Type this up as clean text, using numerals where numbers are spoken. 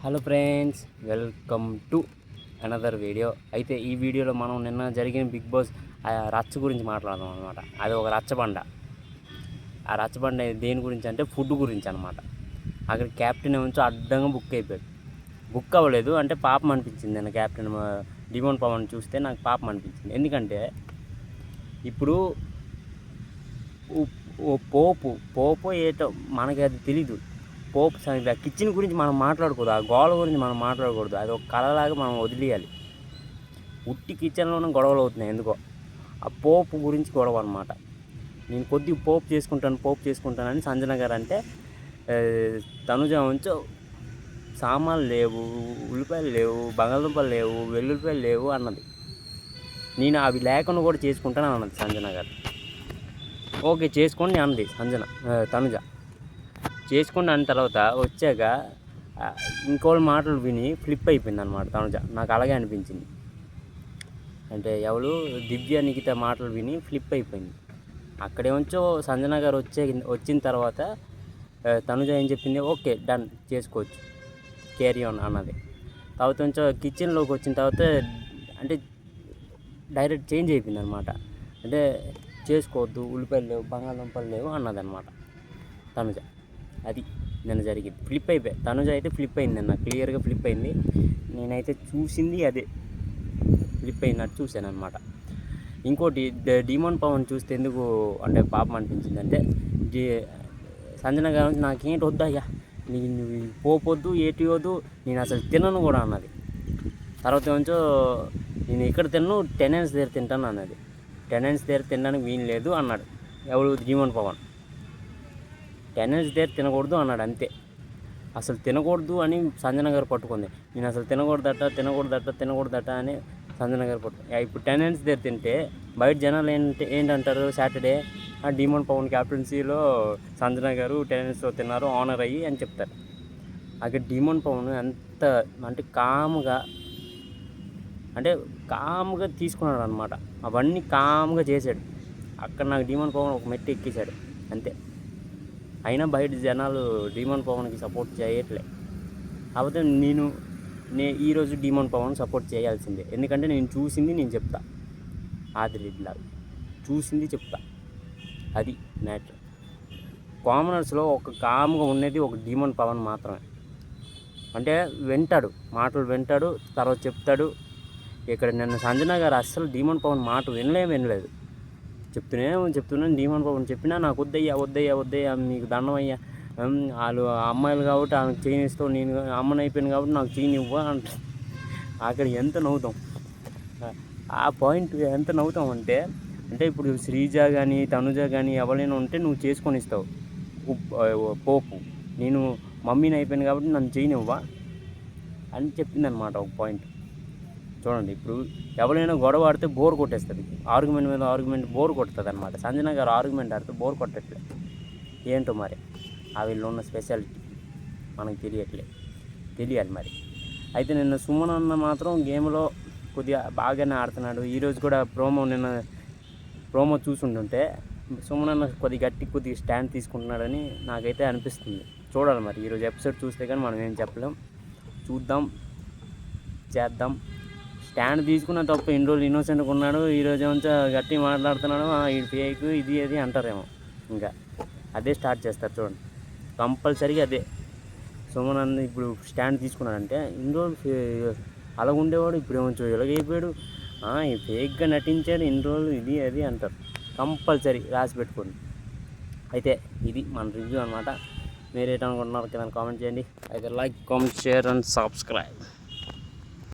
Hello friends, welcome to another video. అయితే ఈ వీడియోలో మనం నిన్న జరిగిన బిగ్ బాస్ రచ్చ గురించి మాట్లాడదాం అనమాట. అది ఒక రచ్చబండ. ఆ రచ్చబండ దేని గురించి అంటే ఫుడ్ గురించి అనమాట. అక్కడ క్యాప్టెన్ ఏమో అడ్డంగా బుక్ అయిపోయాడు. బుక్ అవ్వలేదు అంటే పాపం అనిపించింది. నిన్న క్యాప్టెన్ డిమోన్ పవన్ చూస్తే నాకు పాపం అనిపించింది. ఎందుకంటే ఇప్పుడు పోపు ఏటో మనకి అది తెలీదు. పోపు కిచెన్ గురించి మనం మాట్లాడకూడదు, ఆ గోడ గురించి మనం మాట్లాడకూడదు. అది ఒక కళలాగా మనం వదిలేయాలి. ఉట్టి కిచెన్లోనే గొడవలు అవుతున్నాయి ఎందుకో. ఆ పోపు గురించి గొడవ అనమాట. నేను కొద్దిగా పోపు చేసుకుంటానని సంజన గారు అంటే, తనుజ ఉంచో సామాన్లు లేవు, ఉల్లిపాయలు లేవు, బంగాళదుంపలు లేవు, వెల్లుల్లిపాయలు లేవు అన్నది. నేను అవి లేకుండా కూడా చేసుకుంటాను అన్నది సంజన గారు. ఓకే చేసుకోండి అన్నది తనుజ. చేసుకోండి అన్న తర్వాత వచ్చాక ఇంకోళ్ళ మాటలు విని ఫ్లిప్ అయిపోయింది అనమాట తనుజ. నాకు అలాగే అనిపించింది. అంటే ఎవరు దివ్య నిఖిత మాటలు విని ఫ్లిప్ అయిపోయింది. అక్కడేమో సంజన గారు వచ్చిన తర్వాత తనుజ ఏం చెప్పింది, ఓకే డన్ చేసుకోవచ్చు, క్యారీ ఆన్ అన్నది. తర్వాత కొంచెం కిచెన్లోకి వచ్చిన తర్వాత అంటే డైరెక్ట్ చేంజ్ అయిపోయింది అనమాట. అంటే చేసుకోవద్దు, ఉల్లిపాయలు లేవు, బంగాళదుంపలు లేవు అన్నదన్నమాట తనుజ. అది నిన్న జరిగింది. ఫ్లిప్ అయిపోయి తనుజ అయితే ఫ్లిప్ అయింది. నిన్న క్లియర్గా ఫ్లిప్ అయింది. నేనైతే చూసింది అదే, ఫ్లిప్ అయినట్టు చూశాను అనమాట. ఇంకోటి డిమోన్ పవన్ చూస్తే ఎందుకు అంటే పాపం అనిపించింది అంటే, సంజన గారు నాకేంటి వద్దయ్యా, నువ్వు పోవద్దు, ఏటి వద్దు, నేను అసలు తినను కూడా అన్నది. తర్వాత కొంచెం నేను ఇక్కడ తిన్నాను, టెనెన్స్ దగ్గర తింటాను అన్నది. టెనెన్స్ దగ్గర తినడానికి వీలు లేదు అన్నాడు ఎవరు, డిమోన్ పవన్. టెనెన్స్ దగ్గర తినకూడదు అన్నాడు అంతే. అసలు తినకూడదు అని సంజన గారు పట్టుకుంది. నేను అసలు తినకూడదట అని సంజన గారు పట్టుకుంది. ఇప్పుడు టెనెన్స్ దగ్గర తింటే బయట జనాలు ఏంటంటారు, సాటర్డే ఆ డిమోన్ పవన్ క్యాప్టెన్సీలో సంజన గారు టెనెన్స్లో తిన్నారు ఆనర్ అయ్యి అని చెప్తారు. అక్కడ డిమోన్ పవన్ ఎంత అంటే కామ్గా తీసుకున్నాడు అనమాట. అవన్నీ కామ్గా చేశాడు. అక్కడ నాకు డిమోన్ పవన్ ఒక మెట్టు ఎక్కేశాడు అంతే. అయినా బయట జనాలు డిమోన్ పవన్కి సపోర్ట్ చేయట్లే. కాకపోతే నేను ఈరోజు డిమోన్ పవన్ సపోర్ట్ చేయాల్సిందే. ఎందుకంటే నేను చూసింది నేను చెప్తా, ఆదిరెడ్డిలాగా చూసింది చెప్తా. అది మ్యాటర్. కామనర్స్లో ఒక కామ్గా ఉండేది ఒక డిమోన్ పవన్ మాత్రమే. అంటే మాటలు వింటాడు, తర్వాత చెప్తాడు. ఇక్కడ నిన్న సంజన గారు అస్సలు డిమోన్ పవన్ మాట వినలేదు. చెప్తున్నాను డిమోన్ పవన్ చెప్పినా నాకు వద్దయ్యా మీకు దండం అయ్యా, వాళ్ళు అమ్మాయిలు కాబట్టి ఆమెకు చేయనిస్తావు, నేను అమ్మని అయిపోయాను కాబట్టి నాకు చేయనివ్వ అంట. అక్కడ ఎంత నవ్వుతాం, ఆ పాయింట్ ఎంత నవ్వుతాం అంటే ఇప్పుడు శ్రీజ కానీ తనుజ కానీ ఎవరైనా ఉంటే నువ్వు చేసుకొని ఇస్తావు పోపు, నేను మమ్మీని అయిపోయాను కాబట్టి నన్ను చేయనివ్వా అని చెప్పిందనమాట ఒక పాయింట్. చూడండి, ఇప్పుడు ఎవరైనా గొడవ ఆడితే బోర్ కొట్టేస్తుంది, ఆర్గ్యుమెంట్ మీద ఆర్గ్యుమెంట్ బోర్ కొడుతుంది అనమాట. సంజన గారు ఆర్గ్యుమెంట్ ఆడితే బోర్ కొట్టట్లేదు. ఏంటో మరి ఆ వీళ్ళు ఉన్న స్పెషాలిటీ మనకు తెలియాలి మరి. అయితే నిన్న సుమన్ అన్న మాత్రం గేమ్లో కొద్దిగా బాగానే ఆడుతున్నాడు. ఈరోజు కూడా ప్రోమో చూసుంటుంటే సుమన్ అన్న కొద్దిగా స్టాండ్ తీసుకుంటున్నాడని నాకైతే అనిపిస్తుంది. చూడాలి మరి ఈరోజు ఎపిసోడ్ చూస్తే కానీ మనం ఏం చెప్పలేం. చూద్దాం, చేద్దాం. స్టాండ్ తీసుకున్న తప్ప ఇన్ని రోజులు ఇన్నోసెంట్గా ఉన్నాడు, ఈరోజు ఏమో గట్టి మాట్లాడుతున్నాడు, ఈ ఫేక్ ఇది అది అంటారేమో. ఇంకా అదే స్టార్ట్ చేస్తారు చూడండి, కంపల్సరీగా అదే. సుమన్ అన్న ఇప్పుడు స్టాండ్ తీసుకున్నాడంటే ఇన్ని రోజులు అలా ఉండేవాడు, ఇప్పుడు ఏమో ఎలాగైపోయాడు, ఈ ఫేక్గా నటించాడు ఇన్ని రోజులు, ఇది అది అంటారు. కంపల్సరీ రాసి పెట్టుకోండి. అయితే ఇది మన రివ్యూ అనమాట. మీరు ఏంటనుకుంటున్నారు కింద కామెంట్ చేయండి. అయితే like, comment, share and subscribe.